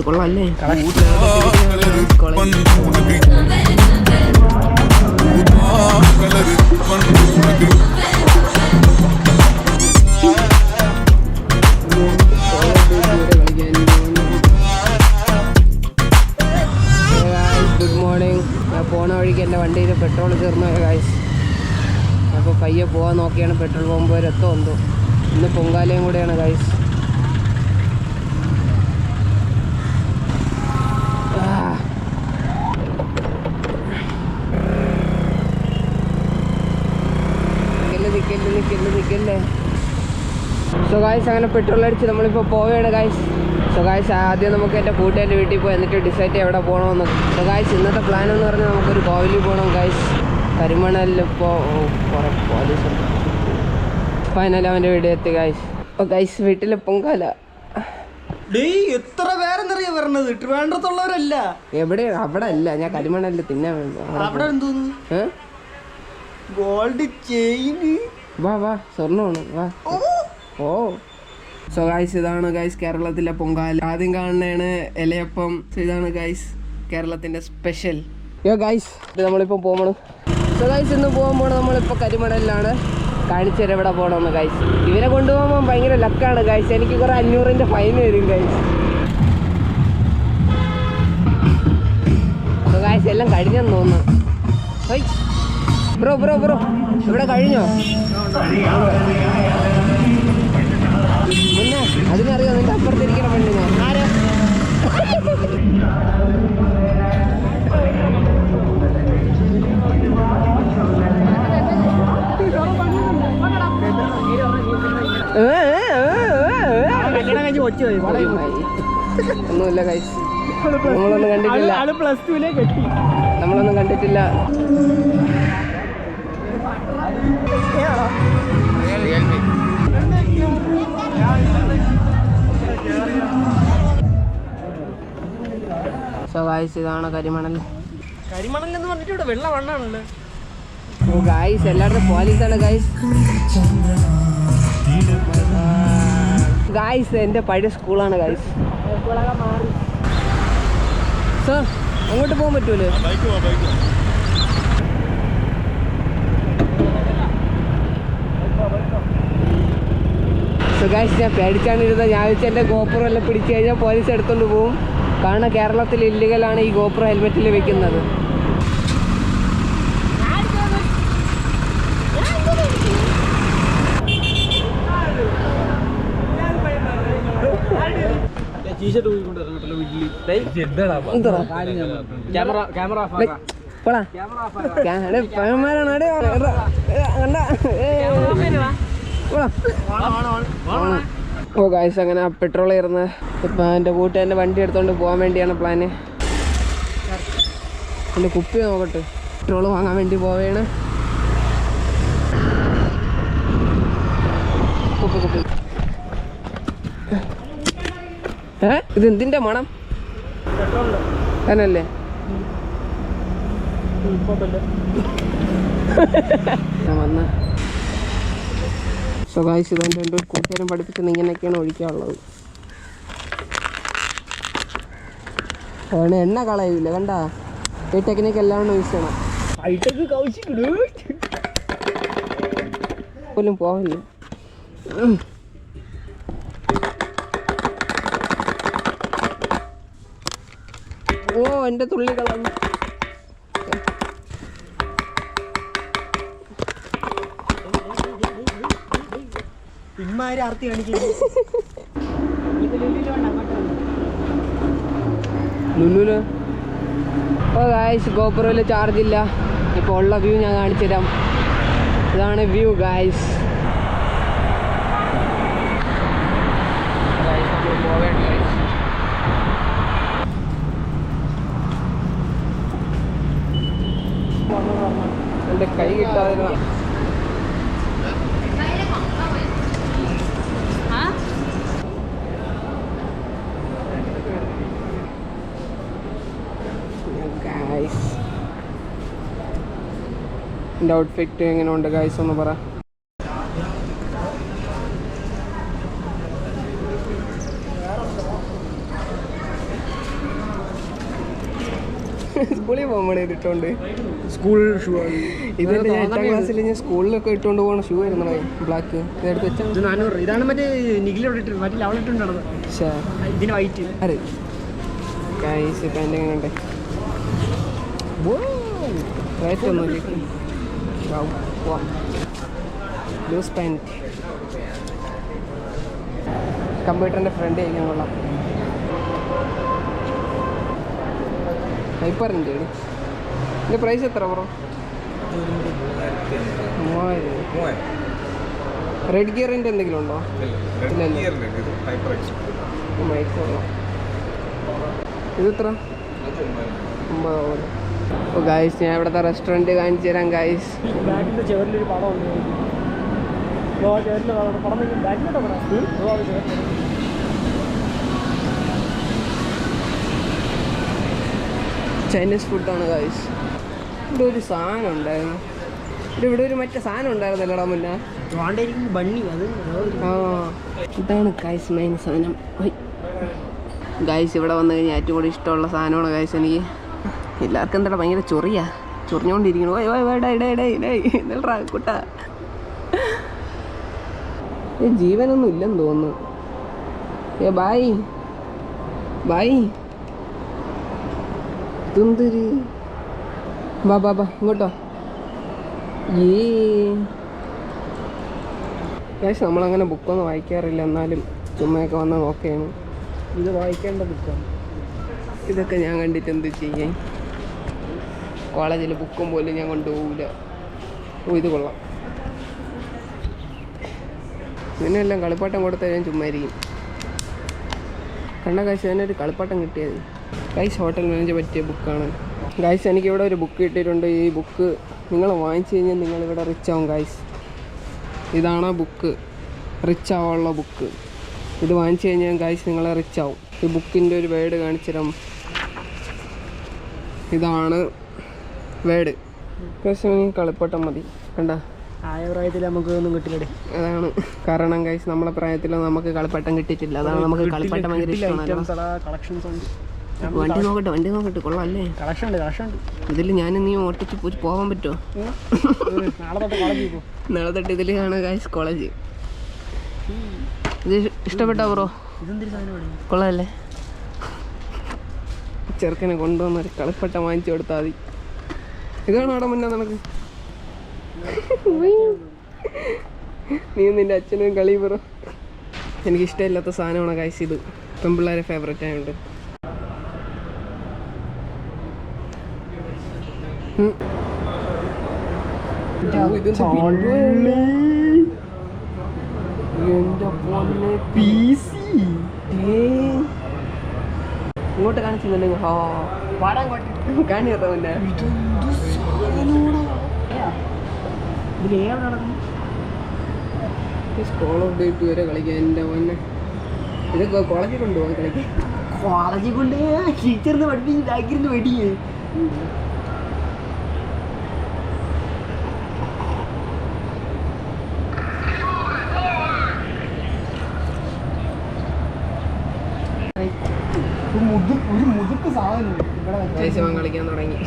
കൊള്ളാല്ലേ? Good morning. ഞാൻ പോണ വഴിക്ക് എൻ്റെ വണ്ടിയിൽ പെട്രോൾ തീർന്നു ഗൈസ്. അപ്പോൾ പയ്യെ പോകാൻ നോക്കിയാണ് പെട്രോൾ പമ്പ് വരെ എന്തോ. ഇന്ന് പൊങ്കാലയും കൂടെയാണ് ഗൈസ്. നിൽക്കല്ലേ. സോ ഗൈസ് അങ്ങനെ പെട്രോൾ അടിച്ച് നമ്മളിപ്പോൾ പോവുകയാണ് ഗൈസ്. സോ ഗൈസ് ആദ്യം നമുക്ക് എൻ്റെ കൂട്ടുകാരുടെ വീട്ടിൽ പോയി എന്നിട്ട് ഡിസൈഡ് ചെയ്യാം എവിടെ പോകണമെന്ന്. സോ ഗൈസ് ഇന്നത്തെ പ്ലാൻ എന്ന് പറഞ്ഞാൽ നമുക്കൊരു കോവിലിൽ പോകണം ഗൈസ്. കരിമണലിലിപ്പോൾ കുറേ പോലീസുണ്ട്. ഫൈനൽ അവൻ്റെ വീട്ടിൽ എത്തി ഗൈസ്. അപ്പോൾ ഗൈസ് വീട്ടിൽ പൊങ്കാല. എത്ര പേരെന്നറിയാ പറഞ്ഞത്? ട്രിവാൻഡ്രത്തുള്ളവരല്ല. എവിടെ? അവിടെ അല്ല, ഞാൻ കരിമണലിൽ തിന്നാൻ വേണ്ടി. അവിടെ എന്തോന്ന് ഗോൾഡ് ചെയിൻ. വാ വാ, സ്വർണ്ണമാണ്, വാ. ഓ സോ ഗൈസ് ഇതാണ് ഗൈസ് കേരളത്തിലെ പൊങ്കാല. ആദ്യം കാണുന്നതാണ് ഇലയപ്പം. ഇതാണ് ഗൈസ് കേരളത്തിൻ്റെ സ്പെഷ്യൽ. ഗൈസ് ഇത് നമ്മളിപ്പോൾ പോകണം. സോ ഗൈസ് ഇന്ന് പോകുമ്പോൾ നമ്മളിപ്പോൾ കരിമണലിലാണ്. കാണിച്ചു തരാം എവിടെ പോകണമെന്ന് ഗൈസ്. ഇവരെ കൊണ്ടുപോകുമ്പോൾ ഭയങ്കര ലക്കാണ് ഗൈസ്. എനിക്ക് കുറേ 500ൻ്റെ ഫൈൻ വരും ഗൈസ്. സോ ഗൈസ് എല്ലാം കഴിഞ്ഞെന്ന് തോന്നുന്നു. ബ്രോ ബ്രോ ബ്രോ ഇവിടെ കഴിഞ്ഞോ? മുന്നേ അതിനറിയോ? നിന്റെ അപ്പുറത്തിരിക്കണം വേണ്ടി ഞാൻ. ഒന്നുമില്ല ഗൈസ്, നമ്മളൊന്നും കണ്ടിട്ടില്ല. നമ്മളൊന്നും കണ്ടിട്ടില്ല. സോ ഗൈസ് ഇതാണ് കരിമണൽ. കരിമണൽ എന്ന് പറഞ്ഞിട്ട് ഇവിടെ വെള്ള മണ്ണാണല്ലോ. ഓ ഗൈസ് എല്ലാവരുടെ പോലീസാണ് ഗൈസ്. ഗൈസ് എൻ്റെ പഴയ സ്കൂളാണ് ഗൈസ്. സർ അങ്ങോട്ട് പോകാൻ പറ്റൂലേ? സോ ഗൈസ് ഞാൻ പേടിച്ചാണ് ഇരുന്നത്. ഞാൻ വെച്ചാൽ എൻ്റെ ഗോപ്രോ എല്ലാം പിടിച്ചു കഴിഞ്ഞാൽ പോലീസ് എടുത്തുകൊണ്ട് പോകും. കാരണം കേരളത്തിൽ ഇല്ലീഗലാണ് ഈ ഗോപ്രോ ഹെൽമെറ്റിൽ വെക്കുന്നത്. ഓ ഗൈസ് അങ്ങനെ പെട്രോൾ കയറുന്ന ഇപ്പം എൻ്റെ കൂട്ടുകാരൻ്റെ വണ്ടി എടുത്തുകൊണ്ട് പോകാൻ വേണ്ടിയാണ് പ്ലാന്. എൻ്റെ കുപ്പി നോക്കട്ടെ. പെട്രോൾ വാങ്ങാൻ വേണ്ടി പോവുകയാണ്. കുപ്പി ഇത് എന്തിൻ്റെ മണം തന്നെയല്ലേ? വന്ന സോ ഗൈസ് ഇതെൻ്റെ എൻ്റെ ഒരു കൂട്ടുകാരൻ പഠിപ്പിച്ചത് ഇങ്ങനെയൊക്കെയാണ് ഒഴിക്കാനുള്ളത്. എണ്ണ കളയില്ല കണ്ട. ഈ ടെക്നിക്ക് എല്ലാം യൂസ് ചെയ്യണം. പോലും പോവില്ല. ഓ എൻ്റെ തുള്ളി കളഞ്ഞു. ഇമ്മാര് ആർത്തി കാണിക്കുന്നു. ലുലുല് ഓ ഗായ്സ് ഗോപ്രോയിൽ ചാർജ് ഇല്ല. ഇപ്പോൾ ഉള്ള വ്യൂ ഞാൻ കാണിച്ചു തരാം. ഇതാണ് വ്യൂ ഗായ്സ്. എൻ്റെ കൈ കിട്ടാതെ ഗൈസ്. എൻ്റെ ഔട്ട്ഫിറ്റ് എങ്ങനെയുണ്ട് ഗൈസ് ഒന്ന് പറ. സ്കൂളിൽ പോകുമ്പോൾ ഇട്ടിട്ടുണ്ട്. സ്കൂൾ ഷൂ ഇതെല്ലാം ഞാൻ 8ാം ക്ലാസ്സിൽ ഞാൻ സ്കൂളിലൊക്കെ ഇട്ടുകൊണ്ട് പോകുന്ന ഷൂ ആയിരുന്നു ബ്ലാക്ക്. ഇതെടുത്ത് വെച്ചാൽ ഇത് 400. ഇതാണ് മറ്റേ നിഖിലോട് ഇട്ട് മറ്റേ ലവൾ ഇട്ടുണ്ടായിരുന്നത്. ഇതിന് വൈറ്റ്. അതെ ഗൈസ് ഇപ്പം എൻ്റെ എങ്ങനെയുണ്ട്? റൈറ്റ് ഒന്നുമില്ല. Loose pant. കമ്പ്യൂട്ടറിൻ്റെ ഫ്രണ്ട് കഴിക്കാൻ കൊള്ളാം. ഹൈപ്പറിൻ്റെ ഇതിൻ്റെ പ്രൈസ് എത്ര ബ്രോ? 3000. റെഡ് ഗിയറിൻ്റെ എന്തെങ്കിലും ഉണ്ടോ? ഇത് എത്ര? 50. ഓ ഗായ്സ്, ഞാൻ ഇവിടുത്തെ റെസ്റ്റോറൻറ്റ് കാണിച്ചു തരാം ഗായ്സ്. ബാക്കിൻ്റെ ചെവരിലൊരു പടം ഉണ്ട്. പടം ബാക്കിലോട്ടോ പടം. ചൈനീസ് ഫുഡാണ് ഗായ്സ്. ഇവിടെ ഒരു സാധനം ഉണ്ടായിരുന്നു. ഇവിടെ ഒരു മറ്റേ സാധനം ഉണ്ടായിരുന്നല്ലോടാ മുന്നേ. ബണ്ണി അത്. ആ ഇതാണ് ഗായ്സ് മെയിൻ സാധനം. ഗായ്സ് ഇവിടെ വന്നു കഴിഞ്ഞാൽ ഏറ്റവും കൂടുതൽ ഇഷ്ടമുള്ള സാധനമാണ് ഗായ്സ് എനിക്ക്. എല്ലാവർക്കും എന്താ ഭയങ്കര ചൊറിഞ്ഞുകൊണ്ടിരിക്കുന്നു. എന്താ കുട്ടാ, ജീവനൊന്നും ഇല്ലെന്ന് തോന്നുന്നു. ബായ് ബായ് തുന്തിരി ബാ ബാ ബാ ഇങ്ങോട്ടോ. ഗായ്സ് നമ്മളങ്ങനെ ബുക്കൊന്നും വായിക്കാറില്ല, എന്നാലും ചുമ്മയൊക്കെ വന്ന് നോക്കുകയാണ്. ഇത് വായിക്കേണ്ട ബുക്കാണ്. ഇതൊക്കെ ഞാൻ കണ്ടിട്ട് എന്ത് ചെയ്യാൻ? കോളേജിൽ ബുക്കും പോലും ഞാൻ കൊണ്ടുപോകില്ല. ഓ ഇത് കൊള്ളാം. ഇതിനെല്ലാം കളിപ്പാട്ടം കൊടുത്താൽ ഞാൻ ചുമ്മാ ഇരിക്കും. കണ്ട ഗായ്സ് അതിനൊരു കളിപ്പാട്ടം കിട്ടിയത്. ഗായ്സ് ഹോട്ടൽ മാനേജ് പറ്റിയ ബുക്കാണ് ഗായ്സ്. എനിക്കിവിടെ ഒരു ബുക്ക് കിട്ടിയിട്ടുണ്ട്. ഈ ബുക്ക് നിങ്ങൾ വാങ്ങിച്ചു കഴിഞ്ഞാൽ നിങ്ങളിവിടെ റിച്ച് ആവും ഗായ്സ്. ഇതാണ് ബുക്ക്, റിച്ച് ആവാനുള്ള ബുക്ക്. ഇത് വാങ്ങിച്ചു കഴിഞ്ഞാൽ ഗായ്സ് നിങ്ങളെ റിച്ച് ആവും. ഈ ബുക്കിൻ്റെ ഒരു വേർഡ് കാണിച്ചു തരാം. ഇതാണ് വേർഡ്. ഗായ്സ് കളിപ്പാട്ടം മതി. കണ്ട ആയ പ്രായത്തിൽ നമുക്ക് ഒന്നും കിട്ടില്ലേ. അതാണ് കാരണം ഗായ്സ്, നമ്മളെ പ്രായത്തിൽ നമുക്ക് കളിപ്പാട്ടം കിട്ടിയിട്ടില്ല. അതാണ് നമുക്ക് കളിപ്പാട്ടം ഭയങ്കര ഇഷ്ടമാണ്. വണ്ടി നോക്കട്ടെ കൊള്ളാം അല്ലേ? കളക്ഷൻ ഉണ്ട്. ഇതിൽ ഞാൻ നീ ഓട്ടിച്ച് പോകാൻ പറ്റുമോ? നാളെ തൊട്ട് ഇതിലാണ് ഗായ്സ് കോളേജ്. ഇത് ഇഷ്ടപ്പെട്ടോ ബ്രോ? കൊള്ളാമല്ലേ? ചെറുക്കനെ കൊണ്ടുവന്നൊരു കളിപ്പട്ടം വാങ്ങിച്ചു കൊടുത്താൽ മതി. ഇതാണ് അവിടെ മുന്നേ നടക്ക്. നീ നിൻ്റെ അച്ഛനും കളി ബ്രോ. എനിക്കിഷ്ടമില്ലാത്ത സാധനമാണ് ഗായ്സ് ഇത്. പെൺപിള്ളേരെ ഫേവറേറ്റ് ആയതുകൊണ്ട്. ഇങ്ങോട്ട് കാണിച്ചിട്ടുണ്ടെങ്കിൽ കാണിയതാ പിന്നെ. കോൾ ഓഫ് ഡ്യൂട്ടി വരെ കളിക്കാൻ എൻ്റെ മോനെ. ഇതൊക്കെ കോളേജിൽ കൊണ്ടുപോകാൻ കളിക്കാൻ. കോളേജിൽ കൊണ്ട് ടീച്ചറിന് പഠിപ്പിച്ച് ബാക്കിരുന്ന് വെടിയേ. ഒരു മുതുക്ക് സാധനം കളിക്കാൻ തുടങ്ങി.